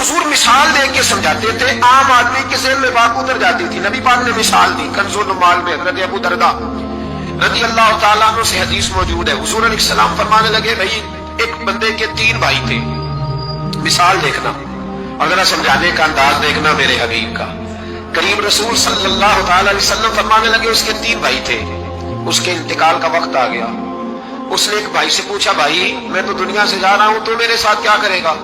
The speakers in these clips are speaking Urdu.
حضور مثال دے کے سمجھاتے تھے، عام آدمی کے ذہن میں بات اتر جاتی تھی، نبی پاک نے مثال دی۔ کنز العمال میں حضرت ابو درداء رضی اللہ تعالیٰ عنہ سے حدیث موجود ہے، حضور علیہ السلام فرمانے لگے بھائی ایک بندے کے 3 بھائی تھے، مثال دیکھنا اور ذرا سمجھانے کا انداز دیکھنا میرے حبیب کا۔ کریم رسول صلی اللہ تعالی علیہ وسلم فرمانے لگے اس کے 3 بھائی تھے، اس کے انتقال کا وقت آ گیا۔ اس نے ایک بھائی سے پوچھا بھائی میں تو دنیا سے جا رہا ہوں، تو میرے ساتھ کیا کرے گا؟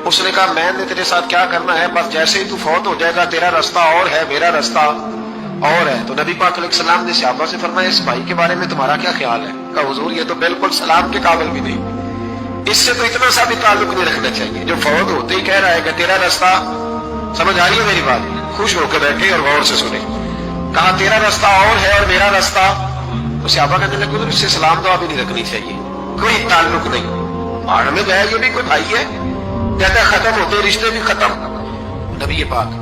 اس نے کہا میں نے تیرے ساتھ کیا کرنا ہے، بس جیسے ہی تو فوت ہو جائے گا تیرا رستہ اور ہے میرا رستہ اور ہے۔ تو نبی پاک علیہ السلام نے صحابہ سے فرمایا اس بھائی کے بارے میں تمہارا کیا خیال ہے؟ کہا حضور یہ تو بالکل سلام کے قابل بھی نہیں، اس سے تو اتنا سا بھی تعلق نہیں رکھنا چاہیے جو فوت ہوتے ہی کہہ رہا ہے کہ تیرا رستہ۔ سمجھ آ رہی ہے میری بات؟ خوش ہو کے بیٹھے اور غور سے سنیں۔ کہا تیرا رستہ اور ہے اور میرا رستہ، تو صحابہ کہنے لگے حضور اس سے سلام دعا بھی نہیں رکھنی چاہیے، کوئی تعلق نہیں، بھاڑ میں جائے یہ بھی کوئی بھائی ہے، کہتا ہے ختم ہوتے رشتے بھی ختم۔ نبی پاک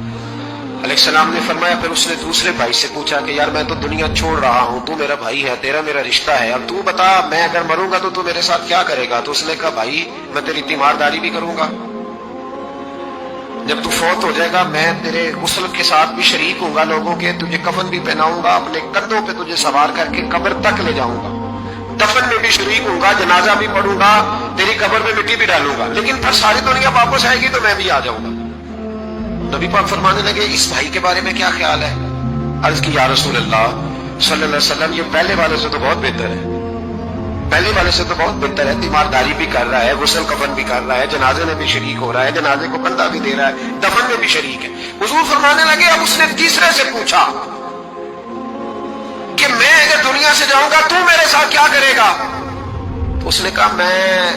علیہ السلام نے فرمایا، پھر اس نے دوسرے بھائی سے پوچھا کہ یار میں تو دنیا چھوڑ رہا ہوں، تو میرا بھائی ہے، تیرا میرا رشتہ ہے، اب تو بتا میں اگر مروں گا تو تو میرے ساتھ کیا کرے گا؟ تو اس نے کہا بھائی میں تیری تیمارداری بھی کروں گا، جب تو فوت ہو جائے گا میں تیرے غسل کے ساتھ بھی شریک ہوں گا لوگوں کے، تجھے کفن بھی پہناؤں گا، اپنے کندھوں پہ تجھے سوار کر کے قبر تک لے جاؤں گا، دفن میں بھی شریک ہوں گا، جنازہ بھی پڑھوں گا، تیری قبر میں مٹی بھی ڈالوں گا، لیکن پھر ساری دنیا واپس آئے گی تو میں بھی آ جاؤں گا۔ نبی پاک فرمانے لگے اس بھائی کے بارے میں کیا خیال ہے؟ عرض کی یا رسول اللہ صلی اللہ علیہ وسلم یہ پہلے والے سے تو بہت بہتر ہے، پہلے والے سے تو بہت بہتر ہے، تیمارداری بھی کر رہا ہے، غسل کفن بھی کر رہا ہے، جنازے میں بھی شریک ہو رہا ہے، جنازے کو کندھا بھی دے رہا ہے، دفن میں بھی شریک ہے۔ حضور فرمانے لگے اب اس نے تیسرے سے پوچھا کہ میں اگر دنیا سے جاؤں گا تو میرے ساتھ کیا کرے گا؟ تو اس نے کہا میں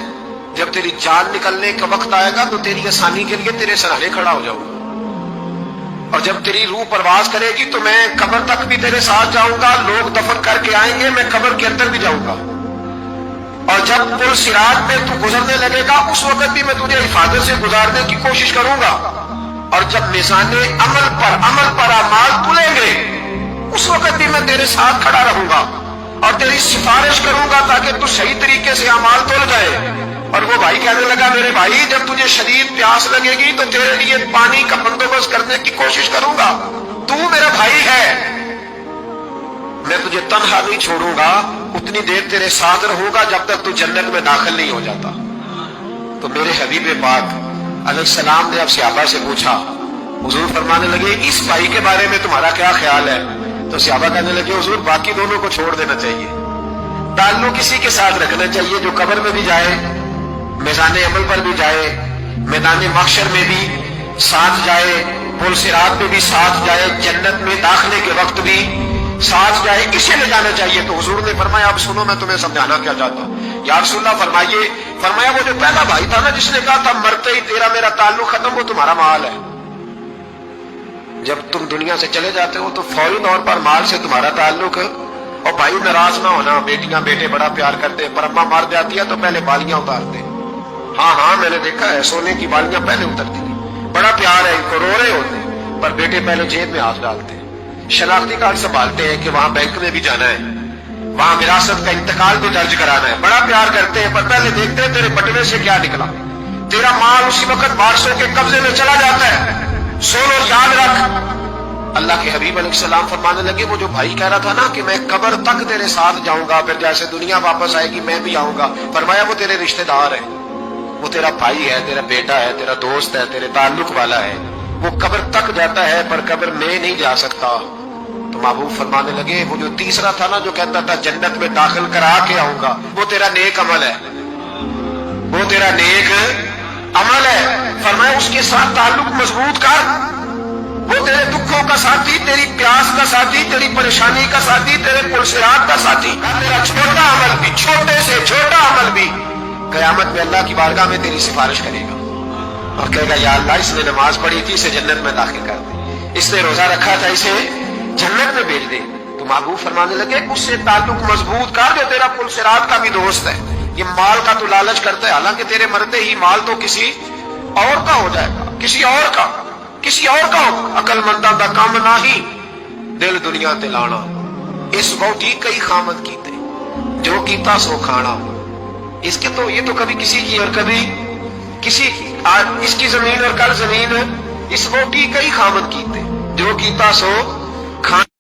جب تیری جان نکلنے کا وقت آئے گا تو تیری آسانی کے لیے تیرے سرانے کھڑا ہو جاؤں گا، اور جب تیری روح پرواز کرے گی تو میں قبر تک بھی تیرے ساتھ جاؤں گا، لوگ دفن کر کے آئیں گے، میں قبر کے اندر بھی جاؤں گا، اور جب پل صراط پہ تو گزرنے لگے گا اس وقت بھی میں تجھے حفاظت سے گزارنے کی کوشش کروں گا، اور جب میزان عمل پر اعمال تلیں گے اس وقت بھی میں تیرے ساتھ کھڑا رہوں گا اور تیری سفارش کروں گا تاکہ تو صحیح طریقے سے اعمال تل جائے۔ اور وہ بھائی کہنے لگا میرے بھائی جب تجھے شدید پیاس لگے گی تو تیرے لیے پانی کا بندوبست کرنے کی کوشش کروں گا، تو میرا بھائی ہے، میں تجھے تنہا نہیں چھوڑوں گا، اتنی دیر تیرے ساتھ رہوں گا جب تک تو جنت میں داخل نہیں ہو جاتا۔ تو میرے حبیب پاک علیہ السلام نے اب صحابہ سے پوچھا، حضور فرمانے لگے اس بھائی کے بارے میں تمہارا کیا خیال ہے؟ تو صحابہ کہنے لگے حضور باقی دونوں کو چھوڑ دینا چاہیے، تعلق کسی کے ساتھ رکھنا چاہیے جو قبر میں بھی جائے، میزان عمل پر بھی جائے، میدان محشر میں بھی ساتھ جائے، پل صراط میں بھی ساتھ جائے، جنت میں داخلے کے وقت بھی ساتھ جائے، اسے لے جانا چاہیے۔ تو حضور نے فرمایا اب سنو میں تمہیں سمجھانا کیا چاہتا ہوں۔ یا رسول اللہ فرمائیے، فرمایا وہ جو پہلا بھائی تھا نا جس نے کہا تھا مرتے ہی تیرا میرا تعلق ختم، وہ تمہارا مال ہے، جب تم دنیا سے چلے جاتے ہو تو فوری طور پر مال سے تمہارا تعلق، اور بھائی ناراض نہ ہونا، بیٹیاں بیٹے بڑا پیار کرتے ہیں، پر اماں مار جاتی ہے تو پہلے بالیاں اتارتے ہیں، ہاں میں نے دیکھا ہے سونے کی بالیاں پہلے اترتی ہیں، بڑا پیار ہے ان کو، رو رہے ہوتے ہیں، پر بیٹے پہلے جیب میں ہاتھ ڈالتے ہیں، شناختی کارڈ سنبھالتے ہیں کہ وہاں بینک میں بھی جانا ہے، وہاں وراثت کا انتقال بھی درج کرانا ہے، بڑا پیار کرتے ہیں، پر پہلے دیکھتے ہیں تیرے بٹوے سے کیا نکلا، تیرا مال اسی وقت وارثوں کے قبضے میں چلا جاتا ہے، سولو یاد رکھ۔ اللہ کے حبیب علیہ السلام فرمانے لگے وہ جو بھائی کہہ رہا تھا نا کہ میں قبر تک تیرے ساتھ جاؤں گا، پھر جیسے دنیا واپس آئے گی میں بھی آؤں گا، فرمایا وہ تیرے رشتہ دار ہے، وہ تیرا بھائی ہے، تیرا بیٹا ہے، تیرا دوست ہے، تیرے تعلق والا ہے، وہ قبر تک جاتا ہے پر قبر میں نہیں جا سکتا۔ تو محبوب فرمانے لگے وہ جو تیسرا تھا نا جو کہتا تھا جنت میں داخل کرا کے آؤں گا، وہ تیرا نیک عمل ہے، وہ تیرا نیک عمل ہے، فرمایا اس کے ساتھ تعلق مضبوط کر، وہ تیرے دکھوں کا ساتھی، تیری پیاس کا ساتھی، تیری پریشانی کا ساتھی، تیرے پل صراط کا ساتھی، تیرا چھوٹا عمل بھی، چھوٹے سے چھوٹا عمل بھی قیامت میں اللہ کی بارگاہ میں تیری سفارش کرے گا اور کہے گا یا اللہ اس نے نماز پڑھی تھی اسے جنت میں داخل کر دے، اس نے روزہ رکھا تھا اسے جنت میں بھیج دے۔ تو محبوب فرمانے لگے اس سے تعلق مضبوط کر جو تیرا پل صراط کا بھی دوست ہے، یہ مال کا تو لالچ کرتا ہے، حالانکہ تیرے مرتے ہی مال تو کسی اور کا ہو جائے گا، کسی اور کا ہو، عقل منداں دا کام نہ ہی دل دنیا تے لانا، اس بہتی کئی خامد کیتے جو کیتا سو کھانا، اس کے تو یہ تو کبھی کسی کی اور کبھی کسی آج اس کی زمین اور کل زمین اس کو کی کئی خامد کیتے جو کیتا سو کھان